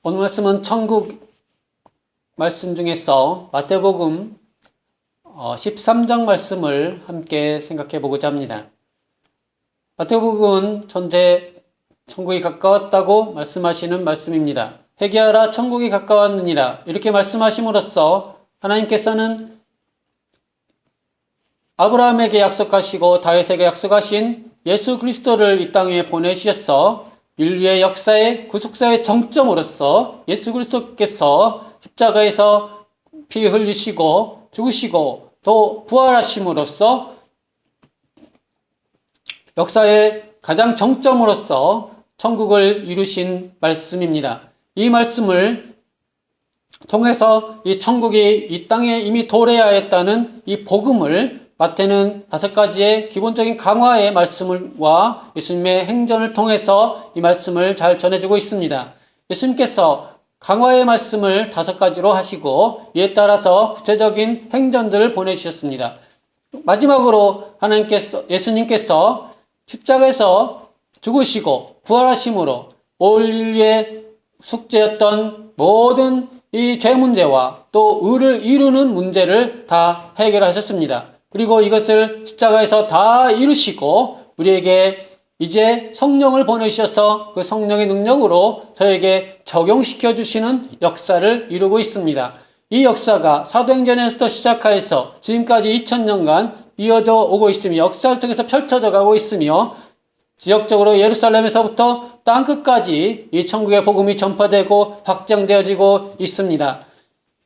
오늘 말씀은 천국 말씀 중에서 마태복음 13장 말씀을 함께 생각해 보고자 합니다. 마태복음은 전제 천국이 가까웠다고 말씀하시는 말씀입니다. 회개하라 천국이 가까웠느니라 이렇게 말씀하심으로써 하나님께서는 아브라함에게 약속하시고 다윗에게 약속하신 예수 그리스도를 이 땅에 보내주셔서 인류의 역사의 구속사의 정점으로서 예수 그리스도께서 십자가에서 피 흘리시고 죽으시고 또 부활하심으로써 역사의 가장 정점으로서 천국을 이루신 말씀입니다. 이 말씀을 통해서 이 천국이 이 땅에 이미 도래하였다는 이 복음을 마태는 5가지의 기본적인 강화의 말씀과 예수님의 행전을 통해서 이 말씀을 잘 전해주고 있습니다. 예수님께서 강화의 말씀을 5가지로 하시고 이에 따라서 구체적인 행전들을 보내주셨습니다. 마지막으로 예수님께서 십자가에서 죽으시고 부활하심으로 올 인류의 숙제였던 모든 이 죄 문제와 또 의를 이루는 문제를 다 해결하셨습니다. 그리고 이것을 십자가에서 다 이루시고 우리에게 이제 성령을 보내주셔서 그 성령의 능력으로 저에게 적용시켜 주시는 역사를 이루고 있습니다. 이 역사가 사도행전에서부터 시작해서 지금까지 2000년간 이어져 오고 있으며 역사를 통해서 펼쳐져 가고 있으며 지역적으로 예루살렘에서부터 땅끝까지 이 천국의 복음이 전파되고 확장되어지고 있습니다.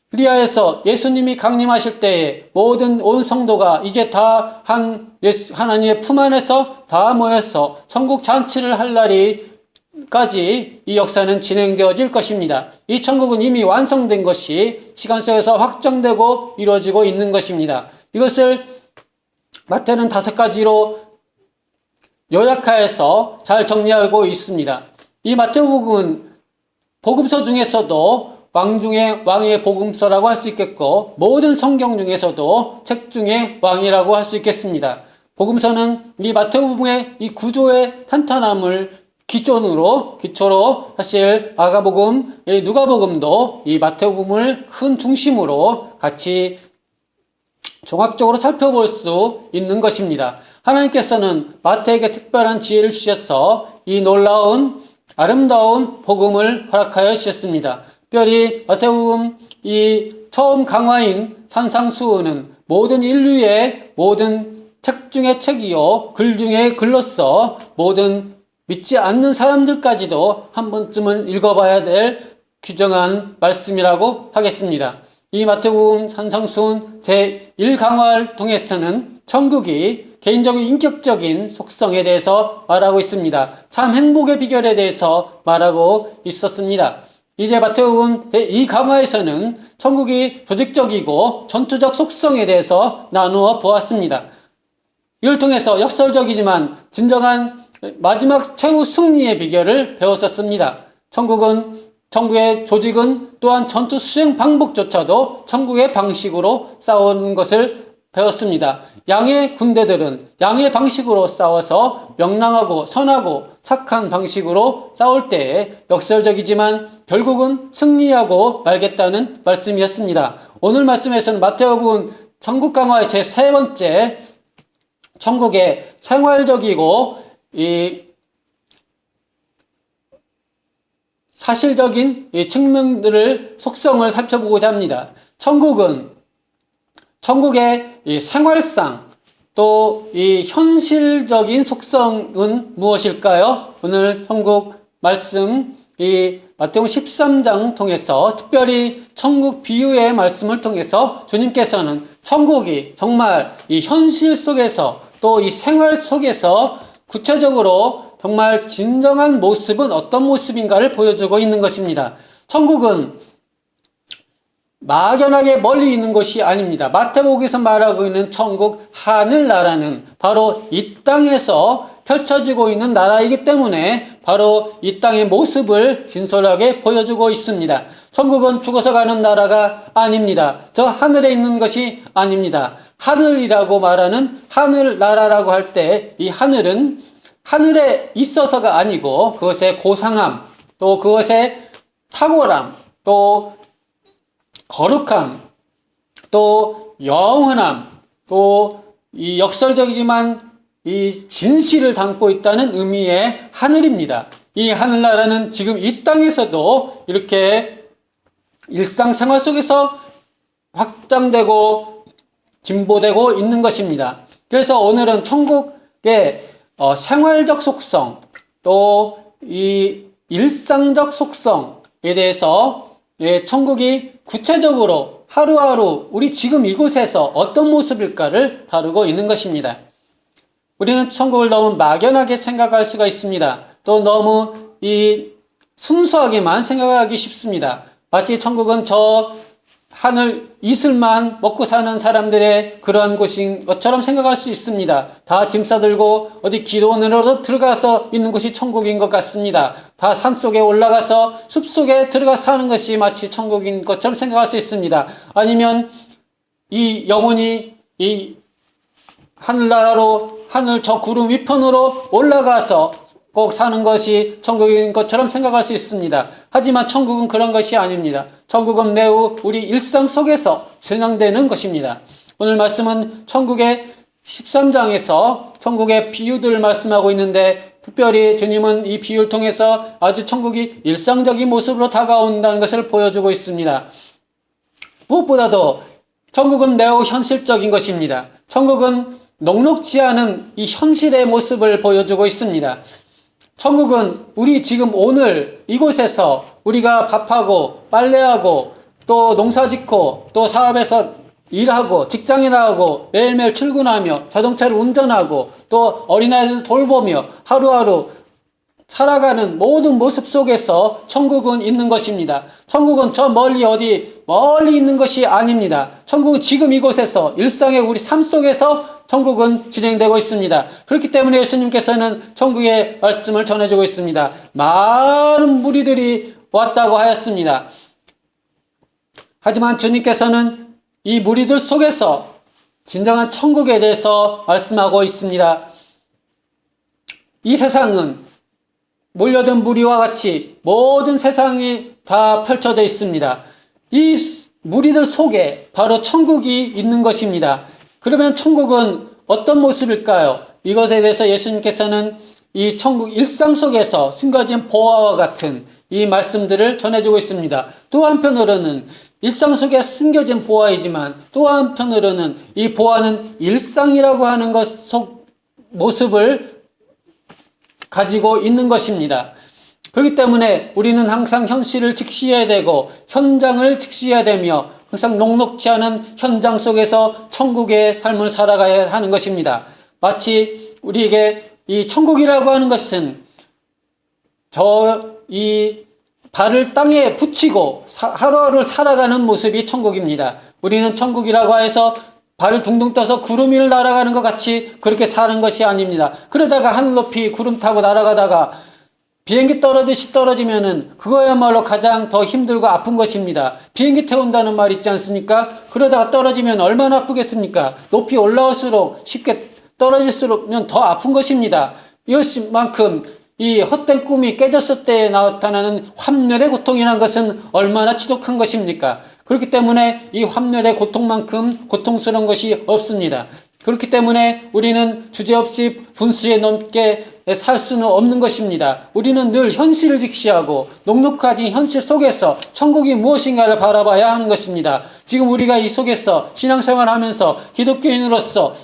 그리하여서 예수님이 강림하실 때에 모든 온 성도가 이제 다 하나님의 품 안에서 다 모여서 천국 잔치를 할 날이까지 이 역사는 진행되어질 것입니다. 이 천국은 이미 완성된 것이 시간 속에서 확정되고 이루어지고 있는 것입니다. 이것을 마태는 5가지로 요약하여서 잘 정리하고 있습니다. 이 마태복음은 복음서 중에서도 왕 중에 왕의 복음서라고 할 수 있겠고 모든 성경 중에서도 책 중에 왕이라고 할 수 있겠습니다. 복음서는 이 마태복음의 이 구조의 탄탄함을 기초로 사실 마가복음, 누가복음도 이 마태복음을 큰 중심으로 같이 종합적으로 살펴볼 수 있는 것입니다. 하나님께서는 마태에게 특별한 지혜를 주셔서 이 놀라운 아름다운 복음을 허락하여 주셨습니다. 특별히 마태복음 이 처음 강화인 산상수훈은 모든 인류의 모든 책 중의 책이요 글 중의 글로서 모든 믿지 않는 사람들까지도 한 번쯤은 읽어봐야 될 귀중한 말씀이라고 하겠습니다. 이 마태복음 산상수훈 제1강화를 통해서는 천국이 개인적인 인격적인 속성에 대해서 말하고 있습니다. 참 행복의 비결에 대해서 말하고 있었습니다. 이제 마태복음 제2강화에서는 천국이 조직적이고 전투적 속성에 대해서 나누어 보았습니다. 이걸 통해서 역설적이지만 진정한 마지막 최후 승리의 비결을 배웠었습니다. 천국의 조직은 또한 전투 수행 방법조차도 천국의 방식으로 싸우는 것을 배웠습니다. 양의 군대들은 양의 방식으로 싸워서 명랑하고 선하고 착한 방식으로 싸울 때에 역설적이지만 결국은 승리하고 말겠다는 말씀이었습니다. 오늘 말씀에서는 마태복음 천국 강화의 제3번째 천국의 생활적이고 이 사실적인 이 측면들을 속성을 살펴보고자 합니다. 천국의 이 생활상 또 이 현실적인 속성은 무엇일까요? 오늘 천국 말씀 이 마태복음 13장 통해서 특별히 천국 비유의 말씀을 통해서 주님께서는 천국이 정말 이 현실 속에서 또 이 생활 속에서 구체적으로 정말 진정한 모습은 어떤 모습인가를 보여주고 있는 것입니다. 천국은 막연하게 멀리 있는 것이 아닙니다. 마태복음에서 말하고 있는 천국 하늘나라는 바로 이 땅에서 펼쳐지고 있는 나라이기 때문에 바로 이 땅의 모습을 진솔하게 보여주고 있습니다. 천국은 죽어서 가는 나라가 아닙니다. 저 하늘에 있는 것이 아닙니다. 하늘이라고 말하는 하늘나라라고 할 때 이 하늘은 하늘에 있어서가 아니고 그것의 고상함 또 그것의 탁월함, 또 거룩함, 또 영원함, 또 이 역설적이지만 이 진실을 담고 있다는 의미의 하늘입니다. 이 하늘나라는 지금 이 땅에서도 이렇게 일상생활 속에서 확장되고 진보되고 있는 것입니다. 그래서 오늘은 천국의 생활적 속성, 또 이 일상적 속성에 대해서 천국이 구체적으로 하루하루 우리 지금 이곳에서 어떤 모습일까를 다루고 있는 것입니다. 우리는 천국을 너무 막연하게 생각할 수가 있습니다. 또 너무 순수하게만 생각하기 쉽습니다. 마치 천국은 저 하늘 이슬만 먹고 사는 사람들의 그러한 곳인 것처럼 생각할 수 있습니다. 다 짐 싸들고 어디 기도원으로 들어가서 있는 곳이 천국인 것 같습니다. 다 산속에 올라가서 숲속에 들어가 사는 것이 마치 천국인 것처럼 생각할 수 있습니다. 아니면 이 영혼이 이 하늘나라로 하늘 저 구름 위편으로 올라가서 꼭 사는 것이 천국인 것처럼 생각할 수 있습니다. 하지만 천국은 그런 것이 아닙니다. 천국은 매우 우리 일상 속에서 진행되는 것입니다. 오늘 말씀은 천국의 13장에서 천국의 비유들을 말씀하고 있는데, 특별히 주님은 이 비유를 통해서 아주 천국이 일상적인 모습으로 다가온다는 것을 보여주고 있습니다. 무엇보다도 천국은 매우 현실적인 것입니다. 천국은 녹록지 않은 이 현실의 모습을 보여주고 있습니다. 천국은 우리 지금 오늘 이곳에서 우리가 밥하고 빨래하고 또 농사짓고 또 사업에서 일하고 직장에 나가고 매일매일 출근하며 자동차를 운전하고 또 어린아이들 돌보며 하루하루 살아가는 모든 모습 속에서 천국은 있는 것입니다. 천국은 저 멀리 어디 멀리 있는 것이 아닙니다. 천국은 지금 이곳에서 일상의 우리 삶 속에서 천국은 진행되고 있습니다. 그렇기 때문에 예수님께서는 천국의 말씀을 전해주고 있습니다. 많은 무리들이 왔다고 하였습니다. 하지만 주님께서는 이 무리들 속에서 진정한 천국에 대해서 말씀하고 있습니다. 이 세상은 몰려든 무리와 같이 모든 세상이 다 펼쳐져 있습니다. 이 무리들 속에 바로 천국이 있는 것입니다. 그러면 천국은 어떤 모습일까요? 이것에 대해서 예수님께서는 이 천국 일상 속에서 숨겨진 보화와 같은 이 말씀들을 전해주고 있습니다. 또 한편으로는 일상 속에 숨겨진 보화이지만 또 한편으로는 이 보화는 일상이라고 하는 것 모습을 가지고 있는 것입니다. 그렇기 때문에 우리는 항상 현실을 직시해야 되고 현장을 직시해야 되며 항상 녹록지 않은 현장 속에서 천국의 삶을 살아가야 하는 것입니다. 마치 우리에게 이 천국이라고 하는 것은 이 발을 땅에 붙이고 하루하루 살아가는 모습이 천국입니다. 우리는 천국이라고 해서 발을 둥둥 떠서 구름 위를 날아가는 것 같이 그렇게 사는 것이 아닙니다. 그러다가 하늘 높이 구름 타고 날아가다가 비행기 떨어지듯이 떨어지면은 그거야말로 가장 더 힘들고 아픈 것입니다. 비행기 태운다는 말 있지 않습니까? 그러다가 떨어지면 얼마나 아프겠습니까? 높이 올라올수록 쉽게 떨어질수록 더 아픈 것입니다. 이것만큼 이 헛된 꿈이 깨졌을 때 나타나는 환멸의 고통이라는 것은 얼마나 지독한 것입니까? 그렇기 때문에 이 환멸의 고통만큼 고통스러운 것이 없습니다. 그렇기 때문에 우리는 주제없이 분수에 넘게 살 수는 없는 것입니다. 우리는 늘 현실을 직시하고 녹록해진 현실 속에서 천국이 무엇인가를 바라봐야 하는 것입니다. 지금 우리가 이 속에서 신앙생활하면서 기독교인으로서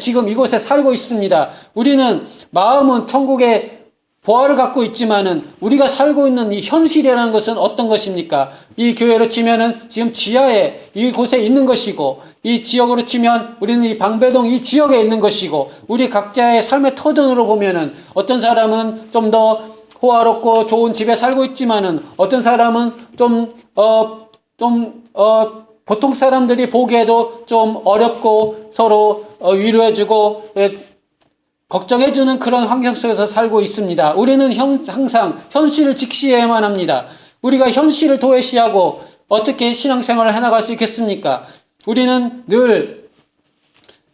지금 이곳에 살고 있습니다. 우리는 마음은 천국의 보화를 갖고 있지만은 우리가 살고 있는 이 현실이라는 것은 어떤 것입니까? 이 교회로 치면은 지금 지하에 이곳에 있는 것이고, 이 지역으로 치면 우리는 이 방배동 이 지역에 있는 것이고, 우리 각자의 삶의 터전으로 보면은 어떤 사람은 좀 더 호화롭고 좋은 집에 살고 있지만은 어떤 사람은 보통 사람들이 보기에도 좀 어렵고 서로 위로해주고 걱정해주는 그런 환경 속에서 살고 있습니다. 우리는 항상 현실을 직시해야만 합니다. 우리가 현실을 도외시하고 어떻게 신앙생활을 해나갈 수 있겠습니까? 우리는 늘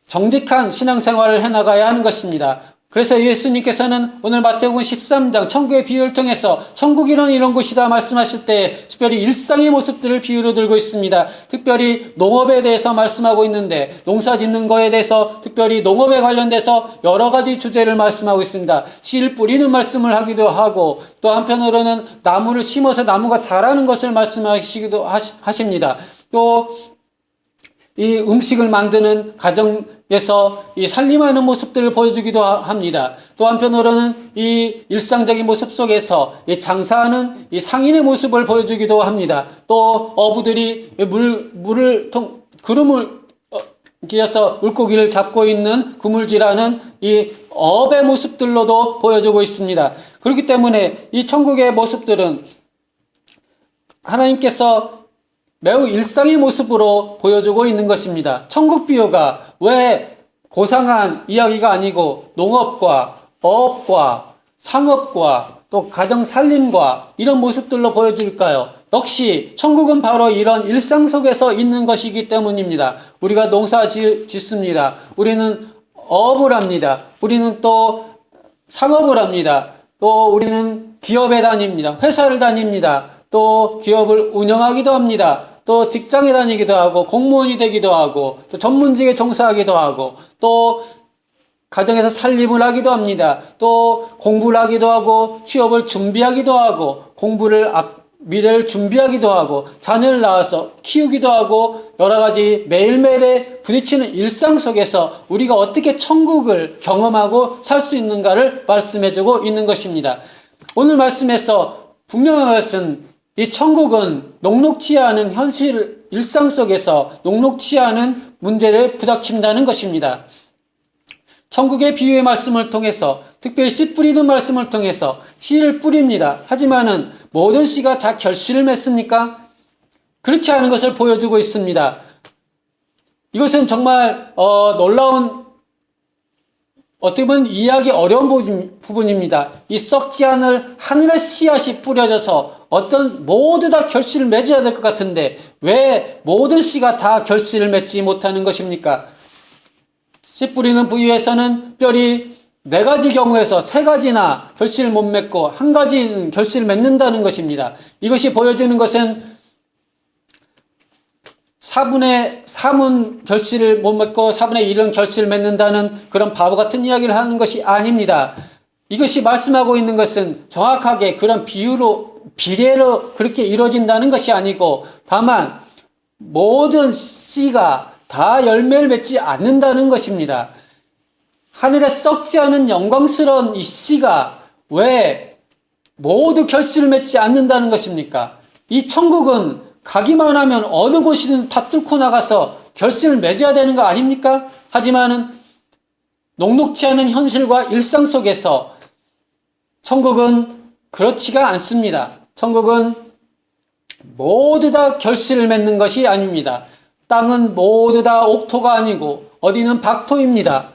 정직한 신앙생활을 해나가야 하는 것입니다. 그래서 예수님께서는 오늘 마태복음 13장 천국의 비유를 통해서 천국이 이런 곳이다 말씀하실 때 특별히 일상의 모습들을 비유로 들고 있습니다. 특별히 농업에 대해서 말씀하고 있는데 농사 짓는 거에 대해서 특별히 농업에 관련돼서 여러 가지 주제를 말씀하고 있습니다. 씨 뿌리는 말씀을 하기도 하고 또 한편으로는 나무를 심어서 나무가 자라는 것을 말씀하시기도 하십니다. 또 이 음식을 만드는 가정에서 이 살림하는 모습들을 보여주기도 합니다. 또 한편으로는 이 일상적인 모습 속에서 이 장사하는 이 상인의 모습을 보여주기도 합니다. 또 어부들이 그름을 기어서 물고기를 잡고 있는 그물질하는 이 어업의 모습들로도 보여주고 있습니다. 그렇기 때문에 이 천국의 모습들은 하나님께서 매우 일상의 모습으로 보여주고 있는 것입니다. 천국 비유가 왜 고상한 이야기가 아니고 농업과 어업과 상업과 또 가정 살림과 이런 모습들로 보여질까요? 역시 천국은 바로 이런 일상 속에서 있는 것이기 때문입니다. 우리가 농사 짓습니다. 우리는 어업을 합니다. 우리는 또 상업을 합니다. 또 우리는 기업에 다닙니다. 회사를 다닙니다. 또 기업을 운영하기도 합니다. 또 직장에 다니기도 하고 공무원이 되기도 하고 또 전문직에 종사하기도 하고 또 가정에서 살림을 하기도 합니다. 또 공부를 하기도 하고 취업을 준비하기도 하고 미래를 준비하기도 하고 자녀를 낳아서 키우기도 하고 여러 가지 매일매일에 부딪히는 일상 속에서 우리가 어떻게 천국을 경험하고 살 수 있는가를 말씀해주고 있는 것입니다. 오늘 말씀에서 분명한 것은 이 천국은 녹록치 않은 현실 일상 속에서 녹록치 않은 문제를 부닥친다는 것입니다. 천국의 비유의 말씀을 통해서 특별히 씨 뿌리는 말씀을 통해서 씨를 뿌립니다. 하지만은 모든 씨가 다 결실을 맺습니까? 그렇지 않은 것을 보여주고 있습니다. 이것은 정말 놀라운 어떻게 보면 이해하기 어려운 부분입니다. 이 썩지 않을 하늘의 씨앗이 뿌려져서 모두 다 결실을 맺어야 될 것 같은데 왜 모든 씨가 다 결실을 맺지 못하는 것입니까? 씨 뿌리는 부위에서는 특별히 4가지 경우에서 3가지나 결실을 못 맺고 1가지는 결실을 맺는다는 것입니다. 이것이 보여주는 것은 4분의 3은 결실을 못 맺고 4분의 1은 결실을 맺는다는 그런 바보 같은 이야기를 하는 것이 아닙니다. 이것이 말씀하고 있는 것은 정확하게 그런 비례로 그렇게 이루어진다는 것이 아니고 다만 모든 씨가 다 열매를 맺지 않는다는 것입니다. 하늘에 썩지 않은 영광스러운 이 씨가 왜 모두 결실을 맺지 않는다는 것입니까? 이 천국은 가기만 하면 어느 곳이든 다 뚫고 나가서 결실을 맺어야 되는 거 아닙니까? 하지만은 녹록치 않은 현실과 일상 속에서 천국은 그렇지가 않습니다. 천국은 모두 다 결실을 맺는 것이 아닙니다. 땅은 모두 다 옥토가 아니고 어디는 박토입니다.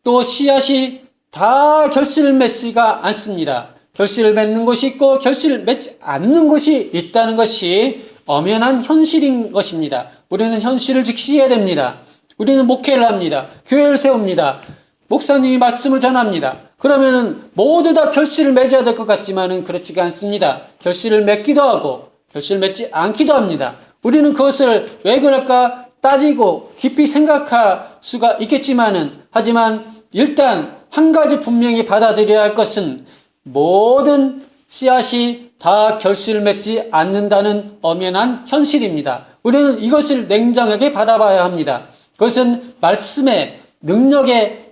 또 씨앗이 다 결실을 맺지가 않습니다. 결실을 맺는 곳이 있고 결실을 맺지 않는 곳이 있다는 것이 엄연한 현실인 것입니다. 우리는 현실을 직시해야 됩니다. 우리는 목회를 합니다. 교회를 세웁니다. 목사님이 말씀을 전합니다. 그러면은 모두 다 결실을 맺어야 될 것 같지만은 그렇지가 않습니다. 결실을 맺기도 하고 결실을 맺지 않기도 합니다. 우리는 그것을 왜 그럴까 따지고 깊이 생각할 수가 있겠지만은 하지만 일단 한 가지 분명히 받아들여야 할 것은 모든 씨앗이 다 결실을 맺지 않는다는 엄연한 현실입니다. 우리는 이것을 냉정하게 바라봐야 합니다. 그것은 말씀의 능력에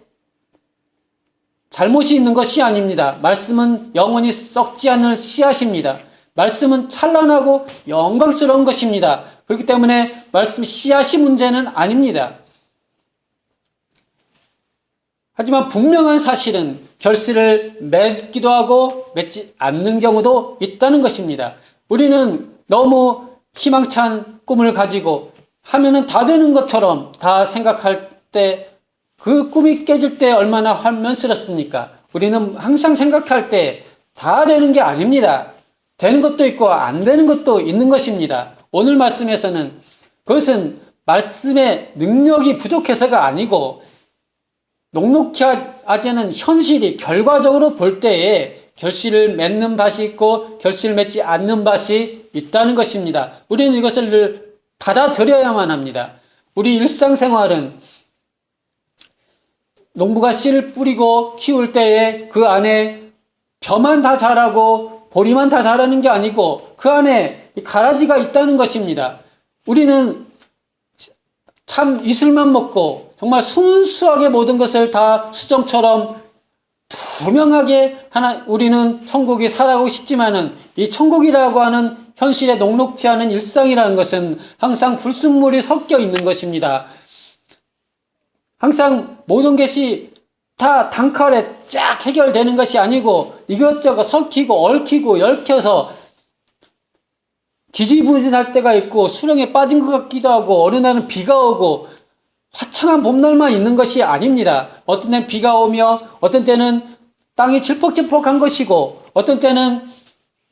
잘못이 있는 것이 아닙니다. 말씀은 영원히 썩지 않을 씨앗입니다. 말씀은 찬란하고 영광스러운 것입니다. 그렇기 때문에 말씀 씨앗이 문제는 아닙니다. 하지만 분명한 사실은 결실을 맺기도 하고 맺지 않는 경우도 있다는 것입니다. 우리는 너무 희망찬 꿈을 가지고 하면은 다 되는 것처럼 다 생각할 때 그 꿈이 깨질 때 얼마나 환면스럽습니까? 우리는 항상 생각할 때 다 되는 게 아닙니다. 되는 것도 있고 안 되는 것도 있는 것입니다. 오늘 말씀에서는 그것은 말씀의 능력이 부족해서가 아니고 녹록히 하지 않은 현실이 결과적으로 볼 때에 결실을 맺는 밭이 있고 결실을 맺지 않는 밭이 있다는 것입니다. 우리는 이것을 늘 받아들여야만 합니다. 우리 일상생활은 농부가 씨를 뿌리고 키울 때에 그 안에 벼만 다 자라고 보리만 다 자라는 게 아니고 그 안에 가라지가 있다는 것입니다. 우리는 참 이슬만 먹고 정말 순수하게 모든 것을 다 수정처럼 투명하게 우리는 천국이 살아가고 싶지만은 이 천국이라고 하는 현실에 녹록지 않은 일상이라는 것은 항상 불순물이 섞여 있는 것입니다. 항상 모든 것이 다 단칼에 쫙 해결되는 것이 아니고 이것저것 섞이고 얽히고 얽혀서 지지부진할 때가 있고 수렁에 빠진 것 같기도 하고 어느 날은 비가 오고 화창한 봄날만 있는 것이 아닙니다. 어떤 때는 비가 오며 어떤 때는 땅이 질퍽질퍽한 것이고 어떤 때는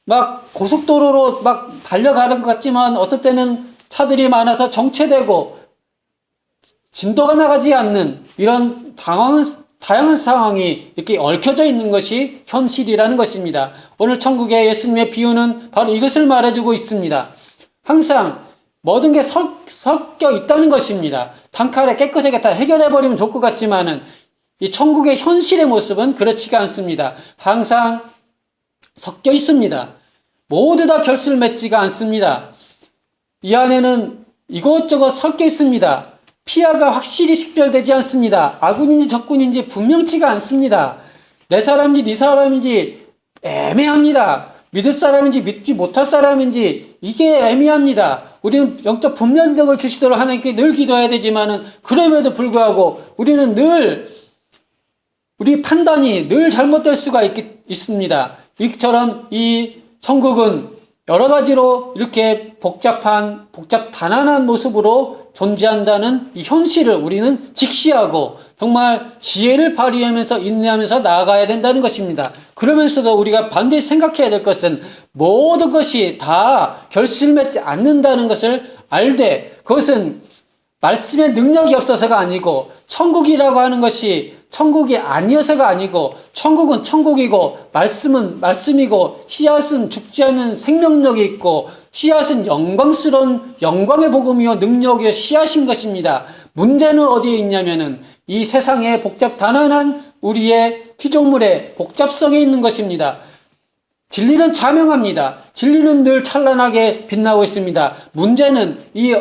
막 고속도로로 막 달려가는 것 같지만 어떤 때는 차들이 많아서 정체되고 진도가 나가지 않는 이런 다양한 상황이 이렇게 얽혀져 있는 것이 현실이라는 것입니다. 오늘 천국의 예수님의 비유는 바로 이것을 말해주고 있습니다. 항상 모든 게 섞여 있다는 것입니다. 단칼에 깨끗하게 다 해결해버리면 좋을 것 같지만은 이 천국의 현실의 모습은 그렇지가 않습니다. 항상 섞여 있습니다. 모두 다 결실을 맺지가 않습니다. 이 안에는 이것저것 섞여 있습니다. 피아가 확실히 식별되지 않습니다. 아군인지 적군인지 분명치가 않습니다. 내 사람인지 네 사람인지 애매합니다. 믿을 사람인지 믿지 못할 사람인지 이게 애매합니다. 우리는 영적 분별력을 주시도록 하나님께 늘 기도해야 되지만은 그럼에도 불구하고 우리는 늘 우리 판단이 늘 잘못될 수가 있습니다. 이처럼 이 천국은 여러 가지로 이렇게 단안한 모습으로 존재한다는 이 현실을 우리는 직시하고 정말 지혜를 발휘하면서 인내하면서 나아가야 된다는 것입니다. 그러면서도 우리가 반드시 생각해야 될 것은 모든 것이 다 결실 맺지 않는다는 것을 알되 그것은 말씀의 능력이 없어서가 아니고 천국이라고 하는 것이 천국이 아니어서가 아니고 천국은 천국이고 말씀은 말씀이고 씨앗은 죽지 않는 생명력이 있고 씨앗은 영광스러운 영광의 복음이요 능력이요 씨앗인 것입니다. 문제는 어디에 있냐면은 이 세상의 단안한 우리의 피조물의 복잡성에 있는 것입니다. 진리는 자명합니다. 진리는 늘 찬란하게 빛나고 있습니다. 문제는 이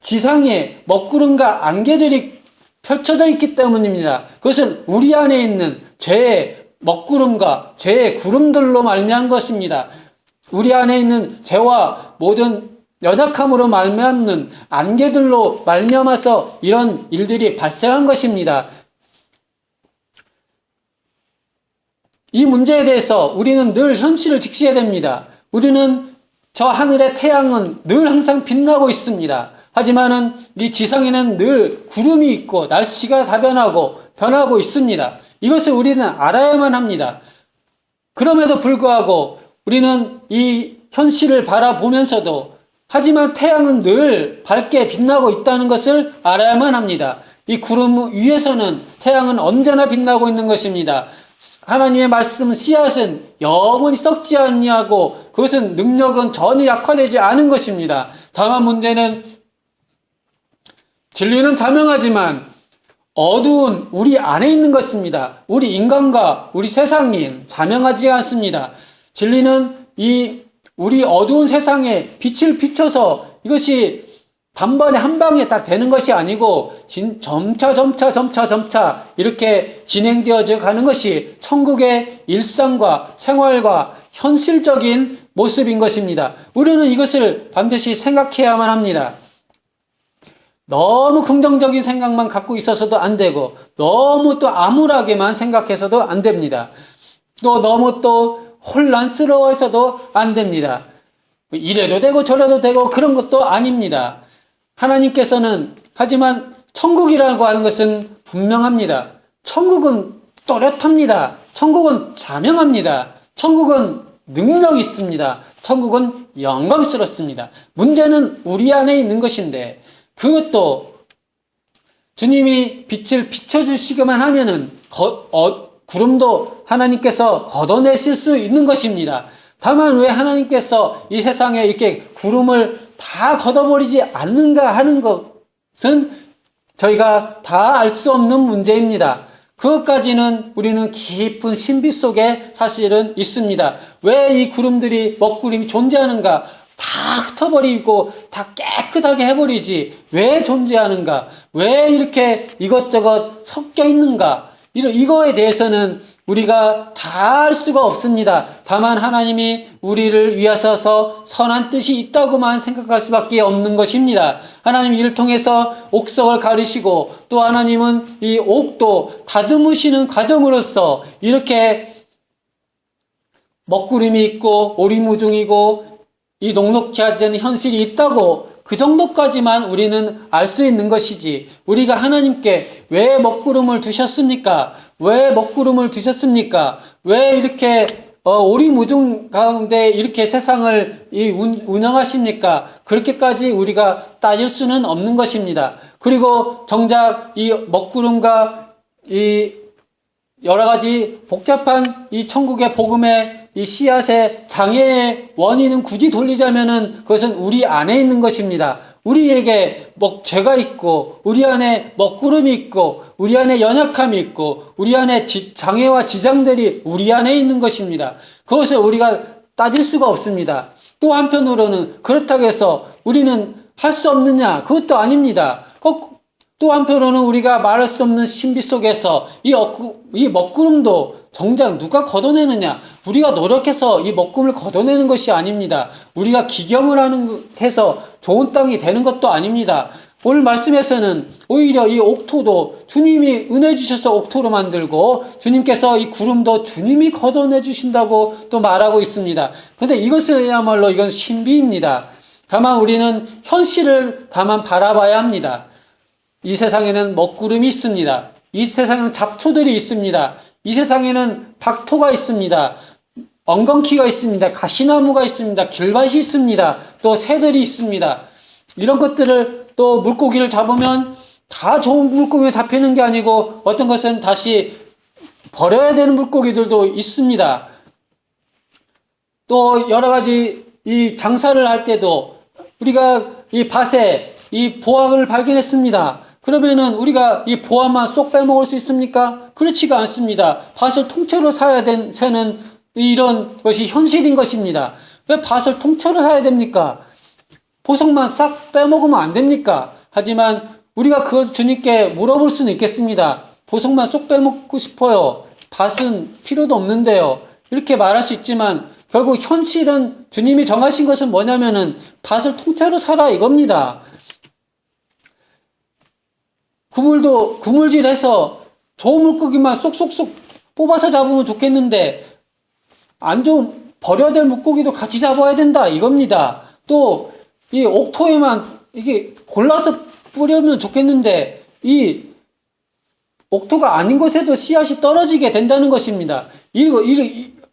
지상에 먹구름과 안개들이 펼쳐져 있기 때문입니다. 그것은 우리 안에 있는 죄의 먹구름과 죄의 구름들로 말미암은 것입니다. 우리 안에 있는 죄와 모든 연약함으로 말미암는 안개들로 말미암아서 이런 일들이 발생한 것입니다. 이 문제에 대해서 우리는 늘 현실을 직시해야 됩니다. 우리는 저 하늘의 태양은 늘 항상 빛나고 있습니다. 하지만은 이 지상에는 늘 구름이 있고 날씨가 다변하고 변하고 있습니다. 이것을 우리는 알아야만 합니다. 그럼에도 불구하고 우리는 이 현실을 바라보면서도 하지만 태양은 늘 밝게 빛나고 있다는 것을 알아야만 합니다. 이 구름 위에서는 태양은 언제나 빛나고 있는 것입니다. 하나님의 말씀은 씨앗은 영원히 썩지 아니하고 그것은 능력은 전혀 약화되지 않은 것입니다. 다만 문제는 진리는 자명하지만 어두운 우리 안에 있는 것입니다. 우리 인간과 우리 세상이 자명하지 않습니다. 진리는 우리 어두운 세상에 빛을 비춰서 이것이 단번에 한 방에 딱 되는 것이 아니고 점차 이렇게 진행되어져 가는 것이 천국의 일상과 생활과 현실적인 모습인 것입니다. 우리는 이것을 반드시 생각해야만 합니다. 너무 긍정적인 생각만 갖고 있어서도 안 되고 너무 또 암울하게만 생각해서도 안 됩니다. 또 너무 또 혼란스러워서도 안 됩니다. 이래도 되고 저래도 되고 그런 것도 아닙니다. 하나님께서는 하지만 천국이라고 하는 것은 분명합니다. 천국은 또렷합니다. 천국은 자명합니다. 천국은 능력이 있습니다. 천국은 영광스럽습니다. 문제는 우리 안에 있는 것인데 그것도 주님이 빛을 비춰주시기만 하면은 구름도 하나님께서 걷어내실 수 있는 것입니다. 다만 왜 하나님께서 이 세상에 이렇게 구름을 다 걷어버리지 않는가 하는 것은 저희가 다 알 수 없는 문제입니다. 그것까지는 우리는 깊은 신비 속에 사실은 있습니다. 왜 이 구름들이, 먹구름이 존재하는가? 다 흩어버리고 다 깨끗하게 해버리지. 왜 존재하는가? 왜 이렇게 이것저것 섞여 있는가? 이거에 대해서는 우리가 다 알 수가 없습니다. 다만 하나님이 우리를 위하셔서 선한 뜻이 있다고만 생각할 수밖에 없는 것입니다. 하나님이 이를 통해서 옥석을 가르시고 또 하나님은 이 옥도 다듬으시는 과정으로서 이렇게 먹구름이 있고 오리무중이고 이 녹록지 않은 현실이 있다고 그 정도까지만 우리는 알 수 있는 것이지, 우리가 하나님께 왜 먹구름을 두셨습니까? 왜 먹구름을 두셨습니까? 왜 이렇게 오리무중 가운데 이렇게 세상을 운영하십니까? 그렇게까지 우리가 따질 수는 없는 것입니다. 그리고 정작 이 먹구름과 이 여러 가지 복잡한 이 천국의 복음의 이 씨앗의 장애의 원인은 굳이 돌리자면은 그것은 우리 안에 있는 것입니다. 우리에게 죄가 있고, 우리 안에 먹구름이 있고, 우리 안에 연약함이 있고, 우리 안에 장애와 지장들이 우리 안에 있는 것입니다. 그것을 우리가 따질 수가 없습니다. 또 한편으로는 그렇다고 해서 우리는 할 수 없느냐? 그것도 아닙니다. 또 한편으로는 우리가 말할 수 없는 신비 속에서 이 먹구름도 정작 누가 걷어내느냐? 우리가 노력해서 이 먹구름을 걷어내는 것이 아닙니다. 우리가 기경을 해서 좋은 땅이 되는 것도 아닙니다. 오늘 말씀에서는 오히려 이 옥토도 주님이 은혜 주셔서 옥토로 만들고, 주님께서 이 구름도 주님이 걷어내 주신다고 또 말하고 있습니다. 그런데 이것은야말로 이건 신비입니다. 다만 우리는 현실을 다만 바라봐야 합니다. 이 세상에는 먹구름이 있습니다. 이 세상에는 잡초들이 있습니다. 이 세상에는 박토가 있습니다. 엉겅퀴가 있습니다. 가시나무가 있습니다. 길밭이 있습니다. 또 새들이 있습니다. 이런 것들을, 또 물고기를 잡으면 다 좋은 물고기가 잡히는 게 아니고 어떤 것은 다시 버려야 되는 물고기들도 있습니다. 또 여러 가지 이 장사를 할 때도 우리가 이 밭에 이 보학을 발견했습니다. 그러면은 우리가 이 보화만 쏙 빼먹을 수 있습니까? 그렇지가 않습니다. 밭을 통째로 사는 이런 것이 현실인 것입니다. 왜 밭을 통째로 사야 됩니까? 보석만 싹 빼먹으면 안 됩니까? 하지만 우리가 그것을 주님께 물어볼 수는 있겠습니다. 보석만 쏙 빼먹고 싶어요. 밭은 필요도 없는데요. 이렇게 말할 수 있지만 결국 현실은 주님이 정하신 것은 뭐냐면은 밭을 통째로 사라 이겁니다. 구물질해서 좋은 물고기만 쏙쏙쏙 뽑아서 잡으면 좋겠는데, 안 좋은, 버려야 될 물고기도 같이 잡아야 된다, 이겁니다. 또, 이 옥토에만, 이게 골라서 뿌리면 좋겠는데, 이 옥토가 아닌 곳에도 씨앗이 떨어지게 된다는 것입니다.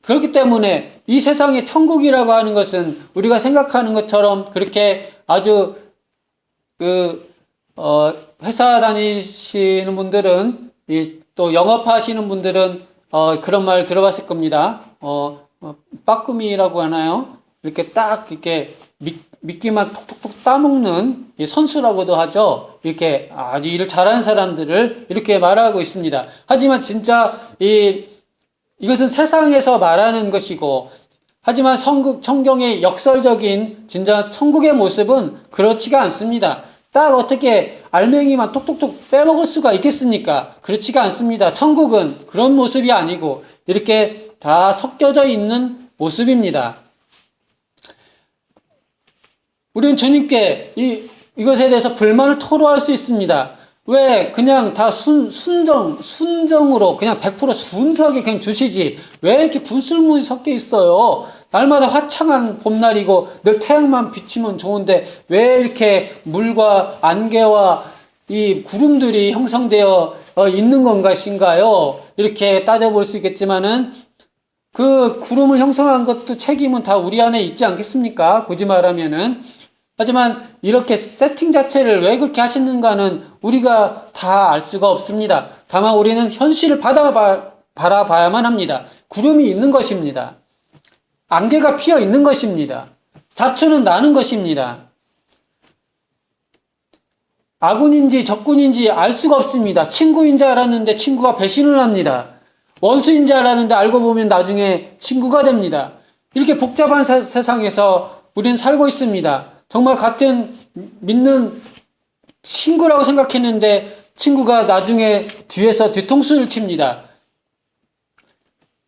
그렇기 때문에 이 세상의 천국이라고 하는 것은 우리가 생각하는 것처럼 그렇게 아주, 회사 다니시는 분들은, 또 영업하시는 분들은, 그런 말 들어봤을 겁니다. 빠꾸미라고 하나요? 이렇게 딱, 이렇게, 미끼만 톡톡톡 따먹는 선수라고도 하죠. 이렇게 아주 일을 잘하는 사람들을 이렇게 말하고 있습니다. 하지만 진짜, 이것은 세상에서 말하는 것이고, 하지만 성경의 역설적인 진짜 천국의 모습은 그렇지가 않습니다. 딱 어떻게 알맹이만 톡톡톡 빼먹을 수가 있겠습니까? 그렇지가 않습니다. 천국은 그런 모습이 아니고 이렇게 다 섞여져 있는 모습입니다. 우리는 주님께 이것에 대해서 불만을 토로할 수 있습니다. 왜 그냥 다 순정으로 그냥 100% 순수하게 그냥 주시지, 왜 이렇게 분술문이 섞여 있어요? 날마다 화창한 봄날이고 늘 태양만 비치면 좋은데 왜 이렇게 물과 안개와 이 구름들이 형성되어 있는 것인가요? 이렇게 따져볼 수 있겠지만은 그 구름을 형성한 것도 책임은 다 우리 안에 있지 않겠습니까? 굳이 말하면은. 하지만 이렇게 세팅 자체를 왜 그렇게 하시는가는 우리가 다 알 수가 없습니다. 다만 우리는 현실을 바라봐야만 합니다. 구름이 있는 것입니다. 안개가 피어 있는 것입니다. 잡초는 나는 것입니다. 아군인지 적군인지 알 수가 없습니다. 친구인 줄 알았는데 친구가 배신을 합니다. 원수인 줄 알았는데 알고 보면 나중에 친구가 됩니다. 이렇게 복잡한 세상에서 우리는 살고 있습니다. 정말 같은 믿는 친구라고 생각했는데 친구가 나중에 뒤에서 뒤통수를 칩니다.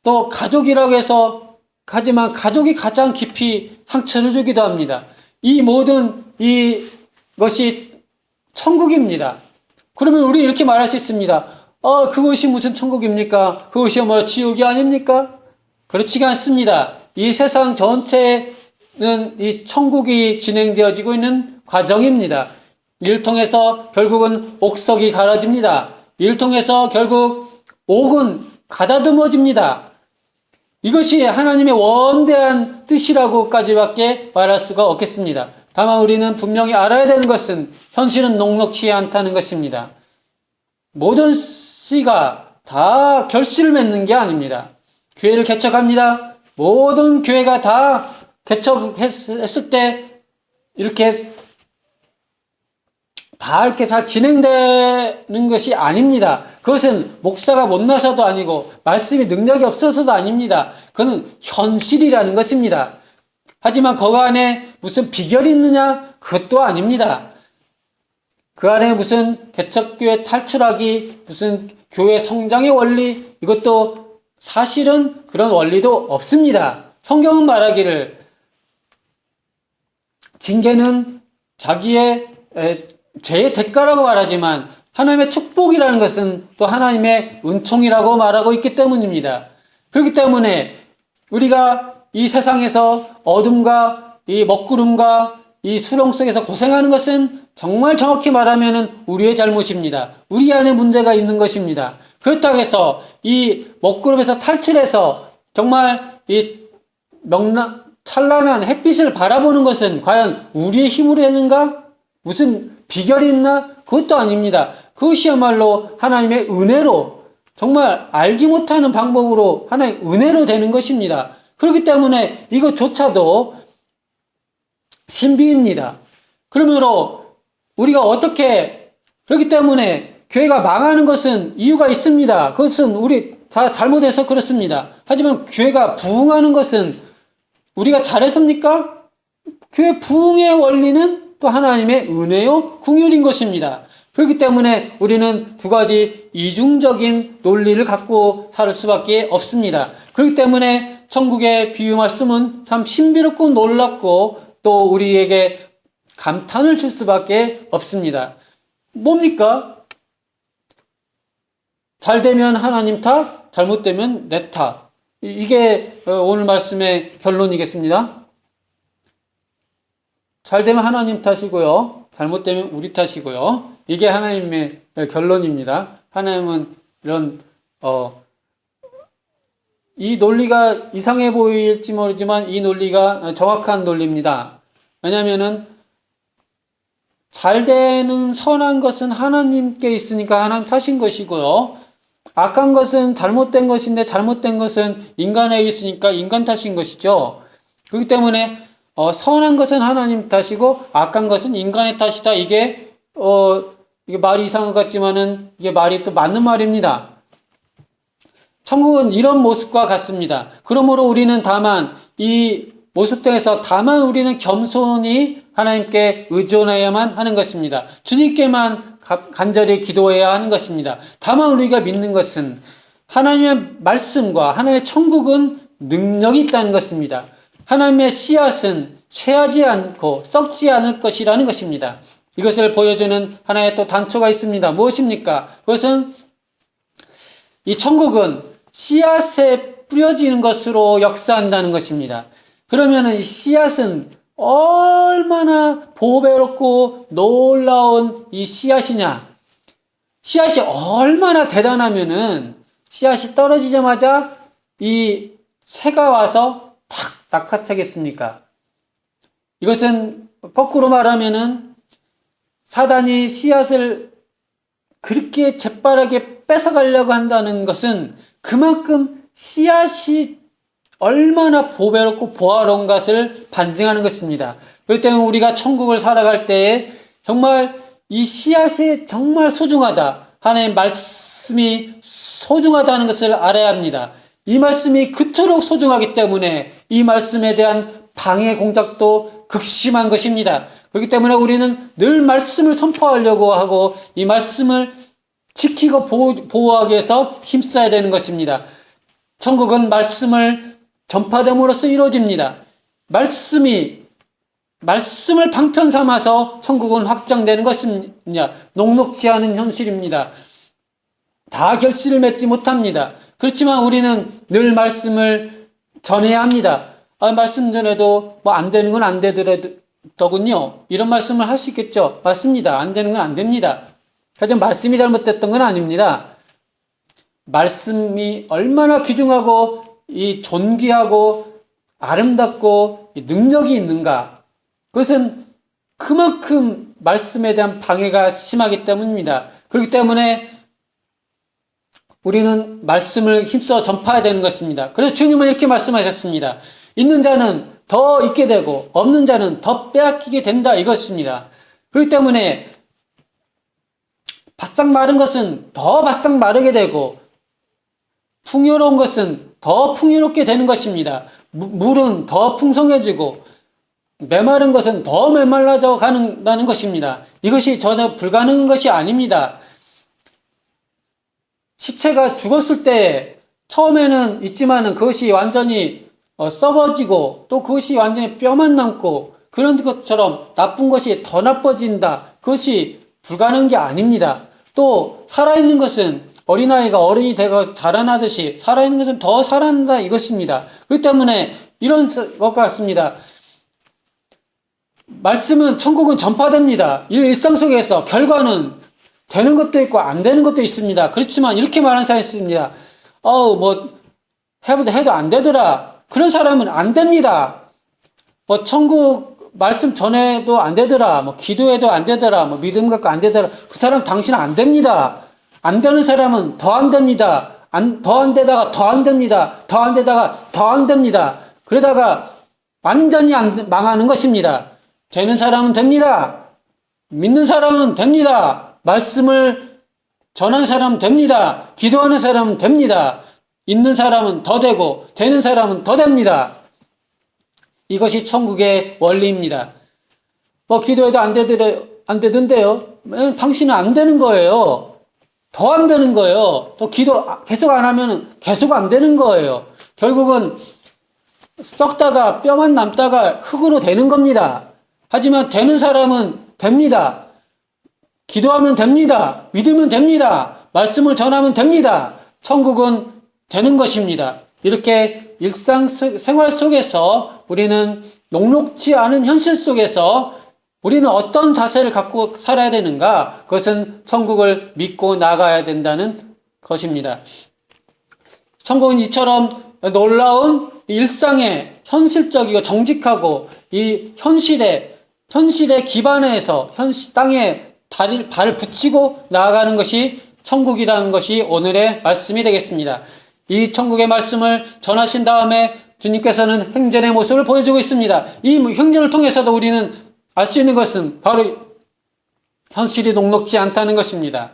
또 가족이라고 해서 하지만 가족이 가장 깊이 상처를 주기도 합니다. 이 모든 이것이 천국입니다. 그러면 우리 이렇게 말할 수 있습니다. 그것이 무슨 천국입니까? 그것이 뭐 지옥이 아닙니까? 그렇지가 않습니다. 이 세상 전체는 이 천국이 진행되어지고 있는 과정입니다. 이를 통해서 결국은 옥석이 갈아집니다. 이를 통해서 결국 옥은 가다듬어집니다. 이것이 하나님의 원대한 뜻이라고까지밖에 말할 수가 없겠습니다. 다만 우리는 분명히 알아야 되는 것은 현실은 녹록치 않다는 것입니다. 모든 씨가 다 결실을 맺는 게 아닙니다. 교회를 개척합니다. 모든 교회가 다 개척했을 때 이렇게 잘 진행되는 것이 아닙니다. 그것은 목사가 못나서도 아니고 말씀이 능력이 없어서도 아닙니다. 그건 현실이라는 것입니다. 하지만 그 안에 무슨 비결이 있느냐? 그것도 아닙니다. 그 안에 무슨 개척교회 탈출하기, 무슨 교회 성장의 원리, 이것도 사실은 그런 원리도 없습니다. 성경은 말하기를 징계는 자기의 죄의 대가라고 말하지만 하나님의 축복이라는 것은 또 하나님의 은총이라고 말하고 있기 때문입니다. 그렇기 때문에 우리가 이 세상에서 어둠과 이 먹구름과 이 수렁 속에서 고생하는 것은 정말 정확히 말하면 우리의 잘못입니다. 우리 안에 문제가 있는 것입니다. 그렇다고 해서 이 먹구름에서 탈출해서 정말 이 찬란한 햇빛을 바라보는 것은 과연 우리의 힘으로 되는가? 무슨 비결이 있나? 그것도 아닙니다. 그것이야말로 하나님의 은혜로, 정말 알지 못하는 방법으로 하나님의 은혜로 되는 것입니다. 그렇기 때문에 이것조차도 신비입니다. 그러므로 우리가 그렇기 때문에 교회가 망하는 것은 이유가 있습니다. 그것은 우리 다 잘못해서 그렇습니다. 하지만 교회가 부흥하는 것은 우리가 잘했습니까? 교회 부흥의 원리는 또 하나님의 은혜요, 긍휼인 것입니다. 그렇기 때문에 우리는 두 가지 이중적인 논리를 갖고 살 수밖에 없습니다. 그렇기 때문에 천국의 비유 말씀은 참 신비롭고 놀랍고 또 우리에게 감탄을 줄 수밖에 없습니다. 뭡니까? 잘 되면 하나님 탓, 잘못되면 내 탓. 이게 오늘 말씀의 결론이겠습니다. 잘 되면 하나님 탓이고요. 잘못되면 우리 탓이고요. 이게 하나님의 결론입니다. 하나님은 이 논리가 이상해 보일지 모르지만 이 논리가 정확한 논리입니다. 왜냐하면은 잘 되는 선한 것은 하나님께 있으니까 하나님 탓인 것이고요. 악한 것은 잘못된 것인데 잘못된 것은 인간에 있으니까 인간 탓인 것이죠. 그렇기 때문에 선한 것은 하나님 탓이고 악한 것은 인간의 탓이다. 이게 말이 이상한 것 같지만은 이게 말이 또 맞는 말입니다. 천국은 이런 모습과 같습니다. 그러므로 우리는 다만 이 모습 등에서 다만 우리는 겸손히 하나님께 의존해야만 하는 것입니다. 주님께만 간절히 기도해야 하는 것입니다. 다만 우리가 믿는 것은 하나님의 말씀과 하나님의 천국은 능력이 있다는 것입니다. 하나님의 씨앗은 쇠하지 않고 썩지 않을 것이라는 것입니다. 이것을 보여주는 하나의 또 단초가 있습니다. 무엇입니까? 그것은 이 천국은 씨앗에 뿌려지는 것으로 역사한다는 것입니다. 그러면 이 씨앗은 얼마나 보배롭고 놀라운 이 씨앗이냐? 씨앗이 얼마나 대단하면은 씨앗이 떨어지자마자 이 새가 와서 탁 낚아채겠습니까? 이것은 거꾸로 말하면은 사단이 씨앗을 그렇게 재빠르게 뺏어가려고 한다는 것은 그만큼 씨앗이 얼마나 보배롭고 보화로운 것을 반증하는 것입니다. 그렇기 때문에 우리가 천국을 살아갈 때에 정말 이 씨앗이 정말 소중하다. 하나님의 말씀이 소중하다는 것을 알아야 합니다. 이 말씀이 그토록 소중하기 때문에 이 말씀에 대한 방해 공작도 극심한 것입니다. 그렇기 때문에 우리는 늘 말씀을 선포하려고 하고 이 말씀을 지키고 보호하기 위해서 힘써야 되는 것입니다. 천국은 말씀을 전파됨으로써 이루어집니다. 말씀을 방편 삼아서 천국은 확장되는 것입니다. 녹록지 않은 현실입니다. 다 결실을 맺지 못합니다. 그렇지만 우리는 늘 말씀을 전해야 합니다. 말씀 전해도 뭐 안 되는 건 안 되더군요. 이런 말씀을 할 수 있겠죠. 맞습니다. 안 되는 건 안 됩니다. 하지만 말씀이 잘못됐던 건 아닙니다. 말씀이 얼마나 귀중하고 이 존귀하고 아름답고 능력이 있는가. 그것은 그만큼 말씀에 대한 방해가 심하기 때문입니다. 그렇기 때문에 우리는 말씀을 힘써 전파해야 되는 것입니다. 그래서 주님은 이렇게 말씀하셨습니다. 있는 자는 더 있게 되고 없는 자는 더 빼앗기게 된다 이것입니다. 그렇기 때문에 바싹 마른 것은 더 바싹 마르게 되고 풍요로운 것은 더 풍요롭게 되는 것입니다. 물은 더 풍성해지고 메마른 것은 더 메말라져 간다는 것입니다. 이것이 전혀 불가능한 것이 아닙니다. 시체가 죽었을 때 처음에는 있지만은 그것이 완전히 썩어지고 또 그것이 완전히 뼈만 남고 그런 것처럼 나쁜 것이 더 나빠진다. 그것이 불가능한 게 아닙니다. 또 살아있는 것은 어린아이가 어른이 되고 자라나듯이 살아있는 것은 더 살아난다 이것입니다. 그렇기 때문에 이런 것 같습니다. 말씀은 천국은 전파됩니다. 일상 속에서 결과는 되는 것도 있고 안 되는 것도 있습니다. 그렇지만 이렇게 말하는 사람이 있습니다. 해도 안 되더라. 그런 사람은 안 됩니다. 천국 말씀 전해도 안 되더라. 기도해도 안 되더라. 믿음 갖고 안 되더라. 그 사람 당신은 안 됩니다. 안 되는 사람은 더 안 됩니다. 더 안 되다가 더 안 됩니다. 더 안 되다가 더 안 됩니다. 그러다가 완전히 망하는 것입니다. 되는 사람은 됩니다. 믿는 사람은 됩니다. 말씀을 전하는 사람은 됩니다. 기도하는 사람은 됩니다. 있는 사람은 더 되고 되는 사람은 더 됩니다. 이것이 천국의 원리입니다. 기도해도 안 되던데요. 당신은 안 되는 거예요. 더 안 되는 거예요. 또 기도 계속 안 하면 계속 안 되는 거예요. 결국은 썩다가 뼈만 남다가 흙으로 되는 겁니다. 하지만 되는 사람은 됩니다. 기도하면 됩니다. 믿으면 됩니다. 말씀을 전하면 됩니다. 천국은 되는 것입니다. 이렇게 일상생활 속에서 우리는 녹록지 않은 현실 속에서 우리는 어떤 자세를 갖고 살아야 되는가? 그것은 천국을 믿고 나가야 된다는 것입니다. 천국은 이처럼 놀라운 일상의 현실적이고 정직하고 이 현실에 기반해서 땅에 발을 붙이고 나아가는 것이 천국이라는 것이 오늘의 말씀이 되겠습니다. 이 천국의 말씀을 전하신 다음에 주님께서는 행전의 모습을 보여주고 있습니다. 이 행전을 통해서도 우리는 알 수 있는 것은 바로 현실이 녹록지 않다는 것입니다.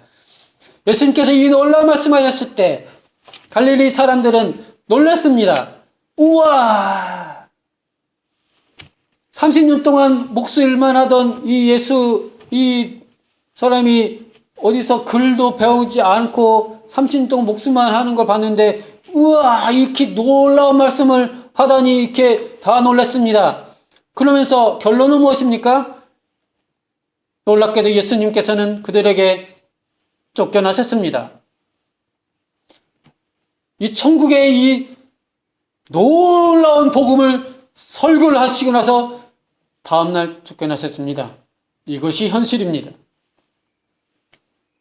예수님께서 이 놀라운 말씀하셨을 때 갈릴리 사람들은 놀랐습니다. 우와! 30년 동안 목수일만 하던 이 사람이 어디서 글도 배우지 않고 30년 동안 목수만 하는 걸 봤는데 우와! 이렇게 놀라운 말씀을 하다니 이렇게 다 놀랐습니다. 그러면서 결론은 무엇입니까? 놀랍게도 예수님께서는 그들에게 쫓겨나셨습니다. 이 천국의 이 놀라운 복음을 설교를 하시고 나서 다음날 쫓겨나셨습니다. 이것이 현실입니다.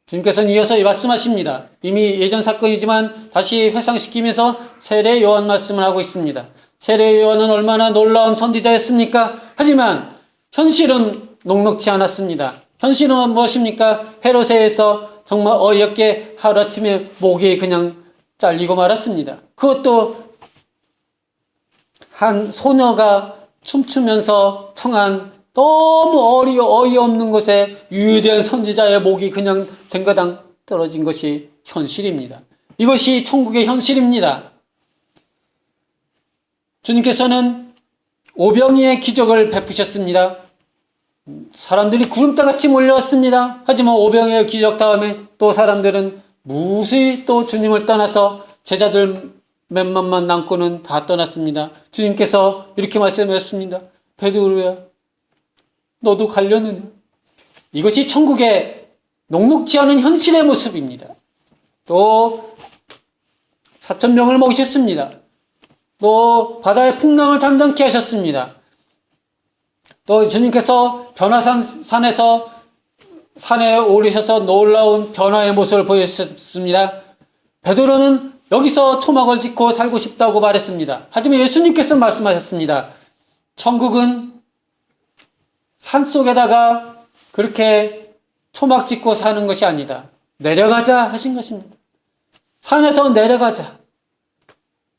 주님께서는 이어서 말씀하십니다. 이미 예전 사건이지만 다시 회상시키면서 세례 요한 말씀을 하고 있습니다. 세례 요한은 얼마나 놀라운 선지자였습니까? 하지만 현실은 녹록지 않았습니다. 현실은 무엇입니까? 헤롯에서 정말 어이없게 하루아침에 목이 그냥 잘리고 말았습니다. 그것도 한 소녀가 춤추면서 청한 너무 어이없는 것에 유대한 선지자의 목이 그냥 댕가당 떨어진 것이 현실입니다. 이것이 천국의 현실입니다. 주님께서는 오병이의 기적을 베푸셨습니다. 사람들이 구름다같이 몰려왔습니다. 하지만 오병이의 기적 다음에 또 사람들은 무수히 또 주님을 떠나서 제자들 몇만만 남고는 다 떠났습니다. 주님께서 이렇게 말씀하셨습니다. 베드로야, 너도 가려느냐? 이것이 천국의 녹록지 않은 현실의 모습입니다. 또 4,000명을 먹이셨습니다. 또 바다의 풍랑을 잠잠케 하셨습니다. 또 주님께서 변화산에서 산에 오르셔서 놀라운 변화의 모습을 보여주셨습니다. 베드로는 여기서 초막을 짓고 살고 싶다고 말했습니다. 하지만 예수님께서 말씀하셨습니다. 천국은 산속에다가 그렇게 초막 짓고 사는 것이 아니다. 내려가자 하신 것입니다. 산에서 내려가자.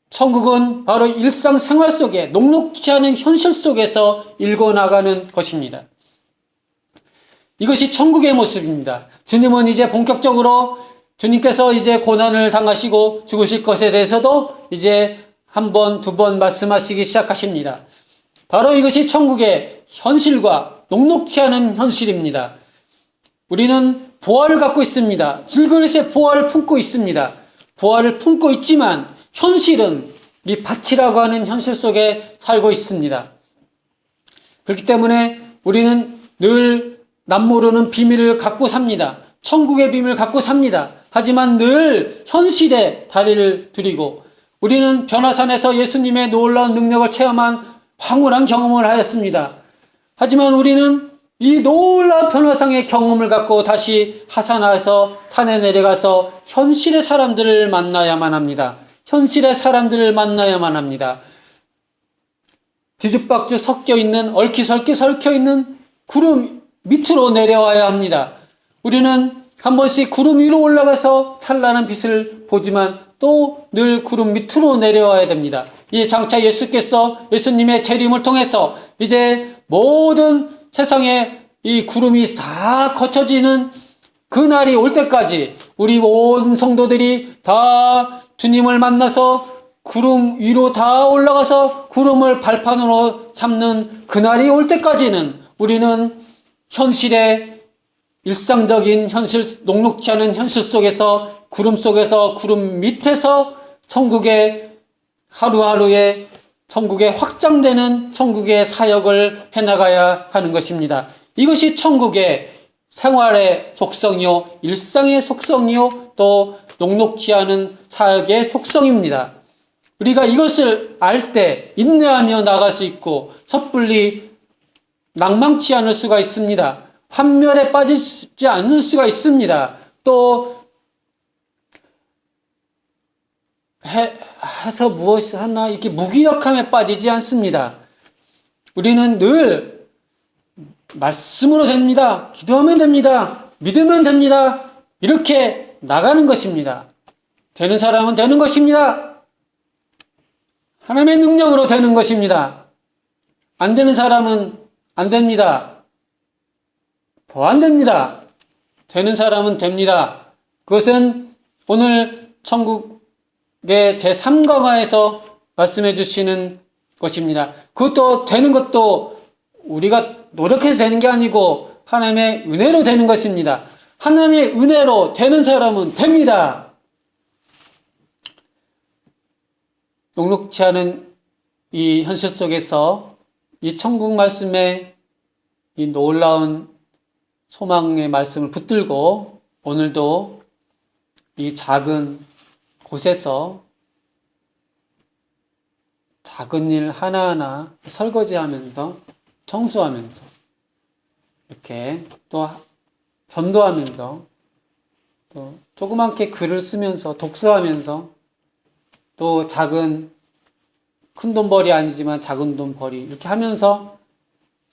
천국은 바로 일상생활 속에 녹록지 않은 현실 속에서 일궈나가는 것입니다. 이것이 천국의 모습입니다. 주님은 이제 본격적으로 주님께서 이제 고난을 당하시고 죽으실 것에 대해서도 이제 한 번, 두 번 말씀하시기 시작하십니다. 바로 이것이 천국의 현실과 녹록지 않은 현실입니다. 우리는 보화를 갖고 있습니다. 질그릇에 보화를 품고 있습니다. 보화를 품고 있지만 현실은 이 밭이라고 하는 현실 속에 살고 있습니다. 그렇기 때문에 우리는 늘 남모르는 비밀을 갖고 삽니다. 천국의 비밀을 갖고 삽니다. 하지만 늘 현실에 다리를 들이고 우리는 변화산에서 예수님의 놀라운 능력을 체험한 황홀한 경험을 하였습니다. 하지만 우리는 이 놀라운 변화상의 경험을 갖고 다시 하산하여서 산에 내려가서 현실의 사람들을 만나야만 합니다. 현실의 사람들을 만나야만 합니다. 뒤죽박죽 섞여있는, 얽히설키 설켜있는 구름 밑으로 내려와야 합니다. 우리는 한 번씩 구름 위로 올라가서 찬란한 빛을 보지만 또 늘 구름 밑으로 내려와야 됩니다. 이 장차 예수님의 재림을 통해서 이제 모든 세상에 이 구름이 다 거쳐지는 그 날이 올 때까지 우리 모든 성도들이 다 주님을 만나서 구름 위로 다 올라가서 구름을 발판으로 삼는 그날이 올 때까지는 우리는 현실의 일상적인 현실, 녹록지 않은 현실 속에서 구름 밑에서 천국의 하루하루의 천국에 확장되는 천국의 사역을 해나가야 하는 것입니다. 이것이 천국의 생활의 속성이요, 일상의 속성이요, 또 녹록지 않은 사역의 속성입니다. 우리가 이것을 알 때 인내하며 나갈 수 있고 섣불리 낭망치 않을 수가 있습니다. 환멸에 빠지지 않을 수가 있습니다. 또 해서 무엇을 하나 이렇게 무기력함에 빠지지 않습니다. 우리는 늘 말씀으로 됩니다. 기도하면 됩니다. 믿으면 됩니다. 이렇게 나가는 것입니다. 되는 사람은 되는 것입니다. 하나님의 능력으로 되는 것입니다. 안 되는 사람은 안 됩니다. 더 안 됩니다. 되는 사람은 됩니다. 그것은 오늘 천국의 제3강화에서 말씀해 주시는 것입니다. 그것도 되는 것도 우리가 노력해서 되는 게 아니고 하나님의 은혜로 되는 것입니다. 하나님의 은혜로 되는 사람은 됩니다. 녹록지 않은 이 현실 속에서 이 천국 말씀의 이 놀라운 소망의 말씀을 붙들고 오늘도 이 작은 곳에서 작은 일 하나하나 설거지하면서 청소하면서 이렇게 또 전도하면서 또 조그맣게 글을 쓰면서 독서하면서 또 작은 큰 돈벌이 아니지만 작은 돈벌이 이렇게 하면서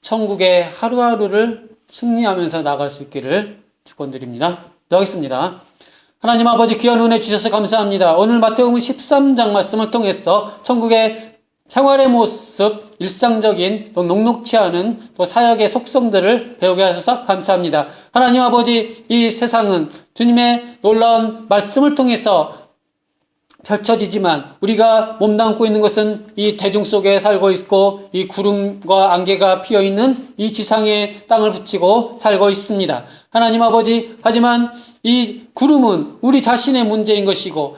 천국의 하루하루를 승리하면서 나갈 수 있기를 축원드립니다. 기도하겠습니다. 하나님 아버지 귀한 은혜 주셔서 감사합니다. 오늘 마태복음 13장 말씀을 통해서 천국의 생활의 모습, 일상적인 또 녹록치 않은 또 사역의 속성들을 배우게 하셔서 감사합니다. 하나님 아버지, 이 세상은 주님의 놀라운 말씀을 통해서 펼쳐지지만 우리가 몸담고 있는 것은 이 대중 속에 살고 있고 이 구름과 안개가 피어있는 이 지상의 땅을 붙이고 살고 있습니다. 하나님 아버지, 하지만 이 구름은 우리 자신의 문제인 것이고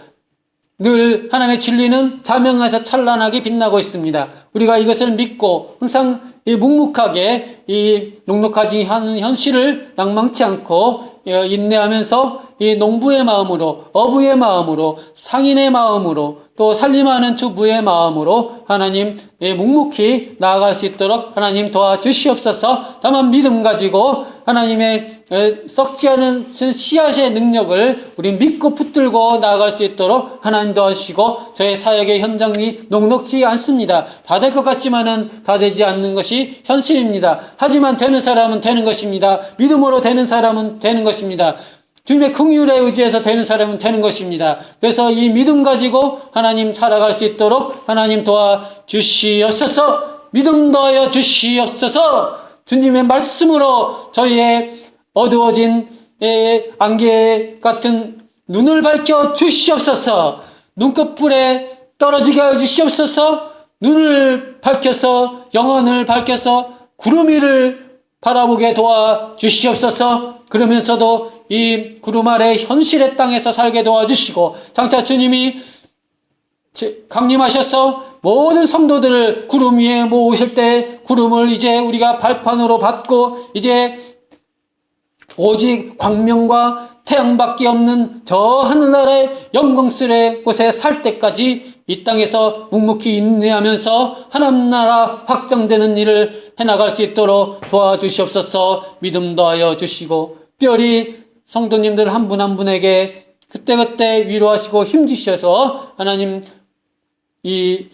늘 하나님의 진리는 자명해서 찬란하게 빛나고 있습니다. 우리가 이것을 믿고 항상 묵묵하게 이 녹록하지 않은 현실을 낭망치 않고 인내하면서 이 농부의 마음으로, 어부의 마음으로, 상인의 마음으로, 또 살림하는 주부의 마음으로 하나님 묵묵히 나아갈 수 있도록 하나님 도와주시옵소서. 다만 믿음 가지고 하나님의 썩지 않은 씨앗의 능력을 우리 믿고 붙들고 나아갈 수 있도록 하나님 도와주시고, 저의 사역의 현장이 녹록지 않습니다. 다 될 것 같지만은 다 되지 않는 것이 현실입니다. 하지만 되는 사람은 되는 것입니다. 믿음으로 되는 사람은 되는 것입니다. 주님의 긍휼에 의지해서 되는 사람은 되는 것입니다. 그래서 이 믿음 가지고 하나님 살아갈 수 있도록 하나님 도와주시옵소서. 믿음 더하여 주시옵소서. 주님의 말씀으로 저희의 어두워진 안개 같은 눈을 밝혀 주시옵소서. 눈꺼풀에 떨어지게 하여 주시옵소서. 눈을 밝혀서, 영혼을 밝혀서 구름 위를 바라보게 도와주시옵소서. 그러면서도 이 구름 아래 현실의 땅에서 살게 도와주시고, 장차 주님이 강림하셔서 모든 성도들을 구름 위에 모으실 때 구름을 이제 우리가 발판으로 받고 이제 오직 광명과 태양밖에 없는 저 하늘나라의 영광스러운 곳에 살 때까지 이 땅에서 묵묵히 인내하면서 하나님 나라 확장되는 일을 해나갈 수 있도록 도와주시옵소서. 믿음 더하여 주시고, 특별히 성도님들 한 분 한 분에게 그때그때 위로하시고 힘주셔서 하나님 이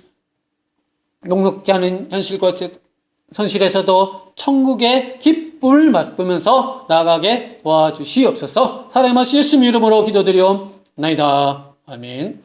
녹록지 않은 현실에서도 천국의 기쁨을 맛보면서 나아가게 도와주시옵소서. 사랑의 말씀 예수님 이름으로 기도드리옵나이다. 아멘.